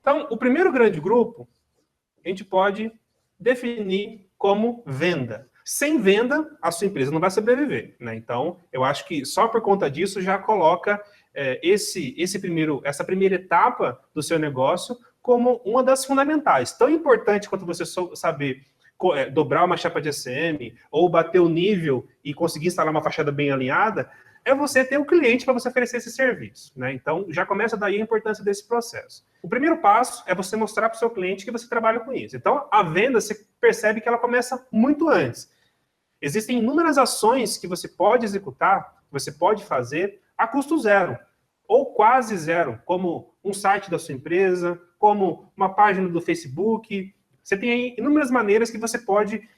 Então, o primeiro grande grupo, a gente pode definir como venda. Sem venda, a sua empresa não vai sobreviver, né? Então, eu acho que só por conta disso já coloca essa primeira etapa do seu negócio como uma das fundamentais. Tão importante quanto você saber dobrar uma chapa de ACM ou bater o nível e conseguir instalar uma fachada bem alinhada, é você ter o cliente para você oferecer esse serviço, né? Então, já começa daí a importância desse processo. O primeiro passo é você mostrar para o seu cliente que você trabalha com isso. Então, a venda, você percebe que ela começa muito antes. Existem inúmeras ações que você pode executar, que você pode fazer a custo zero, ou quase zero, como um site da sua empresa, como uma página do Facebook. Você tem aí inúmeras maneiras que você pode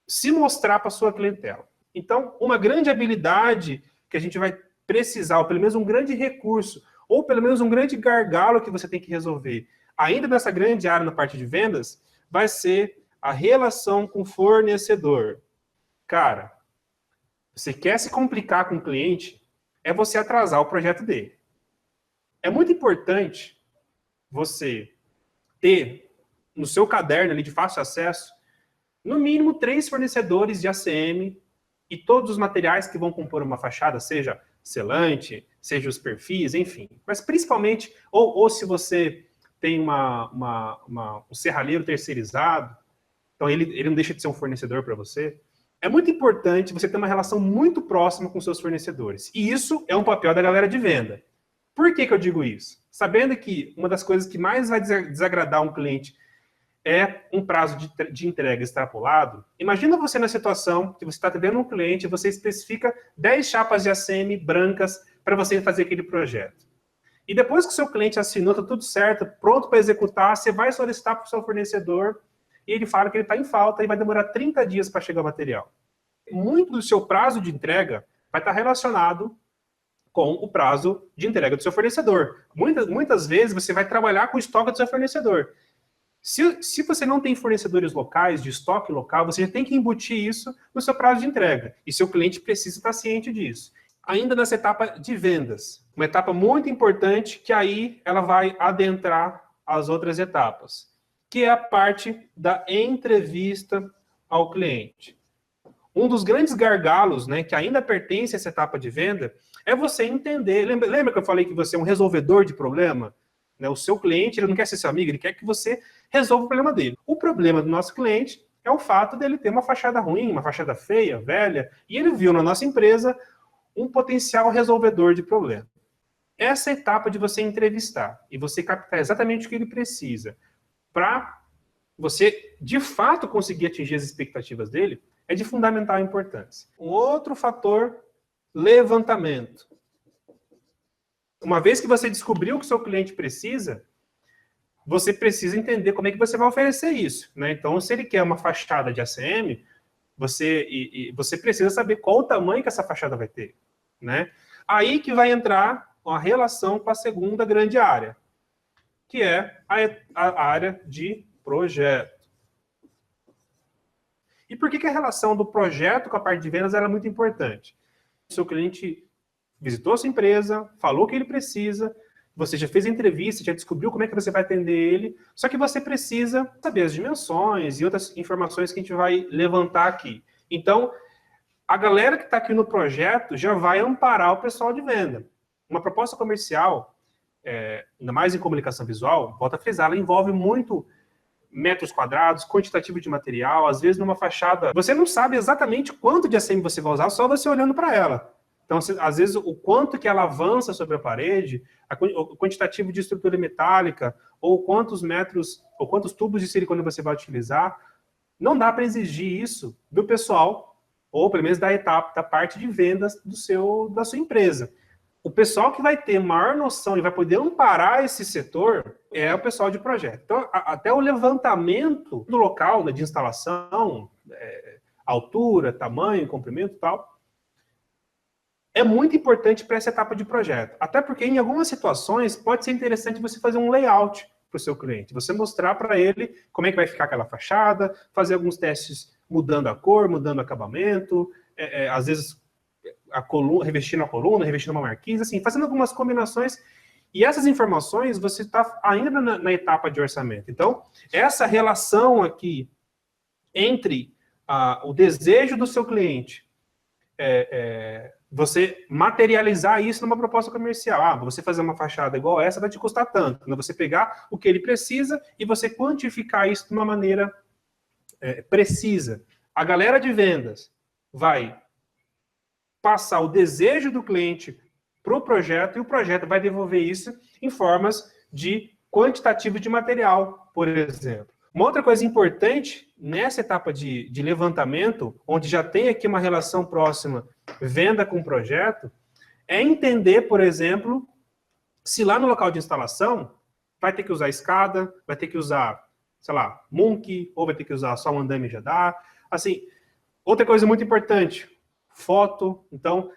se mostrar para a sua clientela. Então, uma grande habilidade que a gente vai precisar, ou pelo menos um grande recurso, ou pelo menos um grande gargalo que você tem que resolver, ainda nessa grande área na parte de vendas, vai ser a relação com o fornecedor. Cara, você quer se complicar com o cliente, é você atrasar o projeto dele. É muito importante você ter no seu caderno ali de fácil acesso, no mínimo 3 fornecedores de ACM e todos os materiais que vão compor uma fachada, seja selante, seja os perfis, enfim. Mas principalmente, ou se você tem um serralheiro terceirizado, então ele não deixa de ser um fornecedor para você. É muito importante você ter uma relação muito próxima com seus fornecedores. E isso é um papel da galera de venda. Por que eu digo isso? Sabendo que uma das coisas que mais vai desagradar um cliente é um prazo de entrega extrapolado. Imagina você na situação que você está atendendo um cliente e você especifica 10 chapas de ACM brancas para você fazer aquele projeto. E depois que o seu cliente assinou, está tudo certo, pronto para executar, você vai solicitar para o seu fornecedor e ele fala que ele está em falta e vai demorar 30 dias para chegar o material. Muito do seu prazo de entrega vai estar relacionado com o prazo de entrega do seu fornecedor. Muitas vezes você vai trabalhar com o estoque do seu fornecedor. Se você não tem fornecedores locais, de estoque local, você já tem que embutir isso no seu prazo de entrega. E seu cliente precisa estar ciente disso. Ainda nessa etapa de vendas, uma etapa muito importante que aí ela vai adentrar as outras etapas, que é a parte da entrevista ao cliente. Um dos grandes gargalos, né, que ainda pertence a essa etapa de venda, é você entender. Lembra que eu falei que você é um resolvedor de problema? O seu cliente, ele não quer ser seu amigo, ele quer que você resolva o problema dele. O problema do nosso cliente é o fato dele ter uma fachada ruim, uma fachada feia, velha, e ele viu na nossa empresa um potencial resolvedor de problema. Essa etapa de você entrevistar e você captar exatamente o que ele precisa para você, de fato, conseguir atingir as expectativas dele, é de fundamental importância. Um outro fator, levantamento. Uma vez que você descobriu o que o seu cliente precisa, você precisa entender como é que você vai oferecer isso, né? Então, se ele quer uma fachada de ACM, você precisa saber qual o tamanho que essa fachada vai ter, né? Aí que vai entrar a relação com a segunda grande área, que é a área de projeto. E por que a relação do projeto com a parte de vendas era muito importante? O seu cliente visitou a sua empresa, falou o que ele precisa, você já fez a entrevista, já descobriu como é que você vai atender ele, só que você precisa saber as dimensões e outras informações que a gente vai levantar aqui. Então, a galera que está aqui no projeto já vai amparar o pessoal de venda. Uma proposta comercial, ainda mais em comunicação visual, volta a frisar, ela envolve muito metros quadrados, quantitativo de material, às vezes numa fachada, você não sabe exatamente quanto de ACM você vai usar, só você olhando para ela. Então, às vezes, o quanto que ela avança sobre a parede, o quantitativo de estrutura metálica, ou quantos metros, ou quantos tubos de silicone você vai utilizar, não dá para exigir isso do pessoal, ou pelo menos da parte de vendas da sua empresa. O pessoal que vai ter maior noção e vai poder amparar esse setor é o pessoal de projeto. Então, até o levantamento do local, né, de instalação, altura, tamanho, comprimento e tal, é muito importante para essa etapa de projeto. Até porque, em algumas situações, pode ser interessante você fazer um layout para o seu cliente. Você mostrar para ele como é que vai ficar aquela fachada, fazer alguns testes mudando a cor, mudando o acabamento, às vezes revestindo a coluna, revestindo uma marquise, assim, fazendo algumas combinações E essas informações você está ainda na etapa de orçamento. Então, essa relação aqui entre o desejo do seu cliente, você materializar isso numa proposta comercial. Você fazer uma fachada igual essa vai te custar tanto. Você pegar o que ele precisa e você quantificar isso de uma maneira precisa. A galera de vendas vai passar o desejo do cliente para o projeto e o projeto vai devolver isso em formas de quantitativo de material, por exemplo. Uma outra coisa importante nessa etapa de levantamento, onde já tem aqui uma relação próxima venda com projeto, é entender, por exemplo, se lá no local de instalação vai ter que usar escada, vai ter que usar, sei lá, Munk, ou vai ter que usar só um andame já dá. Assim, outra coisa muito importante, foto. Então,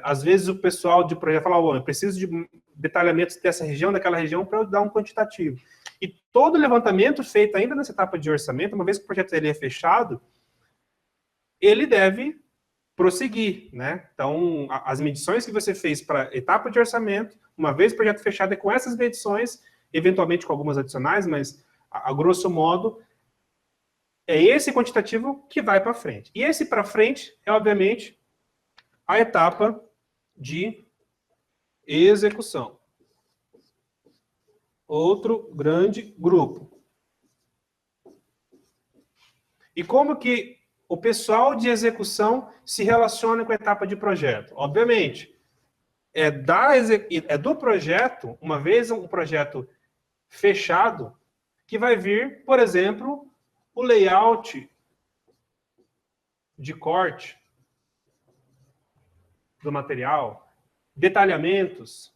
às vezes o pessoal de projeto fala, eu preciso de detalhamentos dessa região, daquela região, para eu dar um quantitativo. E todo levantamento feito ainda nessa etapa de orçamento, uma vez que o projeto ele é fechado, ele deve prosseguir, né? Então, as medições que você fez para a etapa de orçamento, uma vez o projeto fechado, é com essas medições, eventualmente com algumas adicionais, mas, a grosso modo, é esse quantitativo que vai para frente. E esse para frente é, obviamente, a etapa de execução. Outro grande grupo. E como que o pessoal de execução se relaciona com a etapa de projeto? Obviamente, é do projeto, uma vez um projeto fechado, que vai vir, por exemplo, o layout de corte do material, detalhamentos.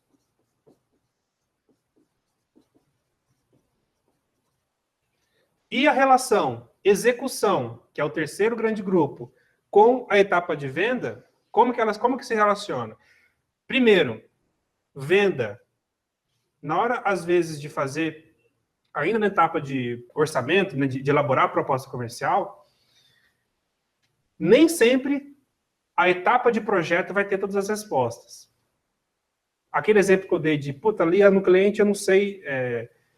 E a relação execução, que é o terceiro grande grupo, com a etapa de venda, como que se relaciona? Primeiro, venda. Na hora, às vezes, de fazer, ainda na etapa de orçamento, né, de elaborar a proposta comercial, nem sempre a etapa de projeto vai ter todas as respostas. Aquele exemplo que eu dei de, ali no cliente eu não sei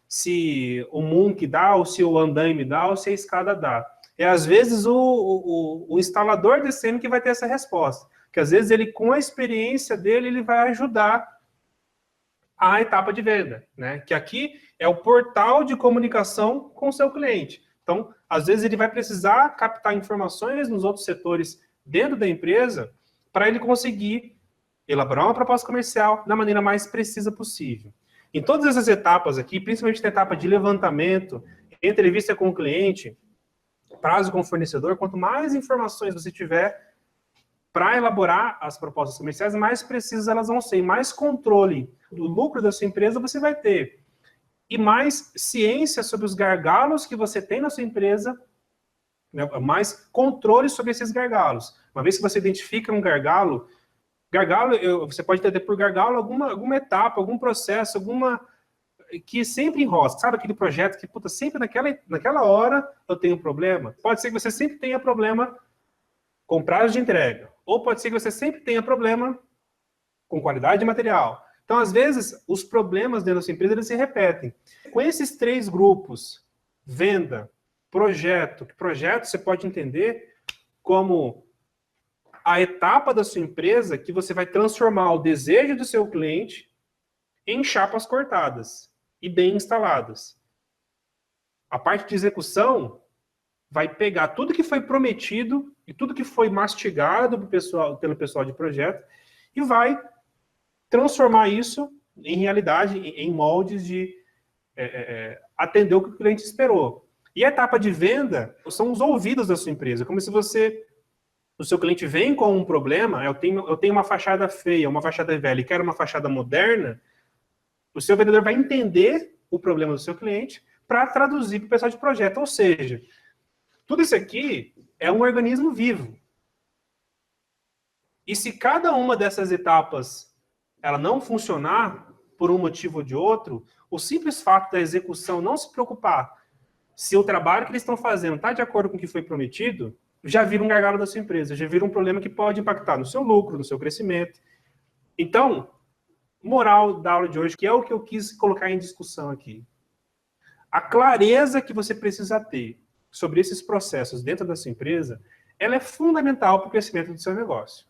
se o Munk dá, ou se o andaime dá, ou se a escada dá. Às vezes, o instalador de DCM que vai ter essa resposta. Que, às vezes, ele, com a experiência dele, ele vai ajudar a etapa de venda, né? Que aqui é o portal de comunicação com o seu cliente. Então, às vezes, ele vai precisar captar informações nos outros setores dentro da empresa para ele conseguir elaborar uma proposta comercial da maneira mais precisa possível. Em todas essas etapas aqui, principalmente na etapa de levantamento, entrevista com o cliente, prazo com o fornecedor, quanto mais informações você tiver para elaborar as propostas comerciais, mais precisas elas vão ser, mais controle do lucro da sua empresa você vai ter. E mais ciência sobre os gargalos que você tem na sua empresa, né, mais controle sobre esses gargalos. Uma vez que você identifica um gargalo, você pode entender por gargalo alguma etapa, algum processo, que sempre enrosca. Sabe aquele projeto que, sempre naquela hora eu tenho problema? Pode ser que você sempre tenha problema com prazo de entrega. Ou pode ser que você sempre tenha problema com qualidade de material. Então, às vezes, os problemas dentro da sua empresa eles se repetem. Com esses três grupos, venda, projeto você pode entender como a etapa da sua empresa que você vai transformar o desejo do seu cliente em chapas cortadas e bem instaladas. A parte de execução vai pegar tudo que foi prometido e tudo que foi mastigado pelo pessoal de projeto e vai transformar isso em realidade, em moldes de atender o que o cliente esperou. E a etapa de venda são os ouvidos da sua empresa, como se o seu cliente vem com um problema, eu tenho uma fachada feia, uma fachada velha e quero uma fachada moderna, o seu vendedor vai entender o problema do seu cliente para traduzir para o pessoal de projeto. Ou seja, tudo isso aqui é um organismo vivo. E se cada uma dessas etapas ela não funcionar por um motivo ou de outro, o simples fato da execução não se preocupar se o trabalho que eles estão fazendo está de acordo com o que foi prometido, já vira um gargalo da sua empresa, já vira um problema que pode impactar no seu lucro, no seu crescimento. Então, moral da aula de hoje, que é o que eu quis colocar em discussão aqui. A clareza que você precisa ter sobre esses processos dentro da sua empresa, ela é fundamental para o crescimento do seu negócio.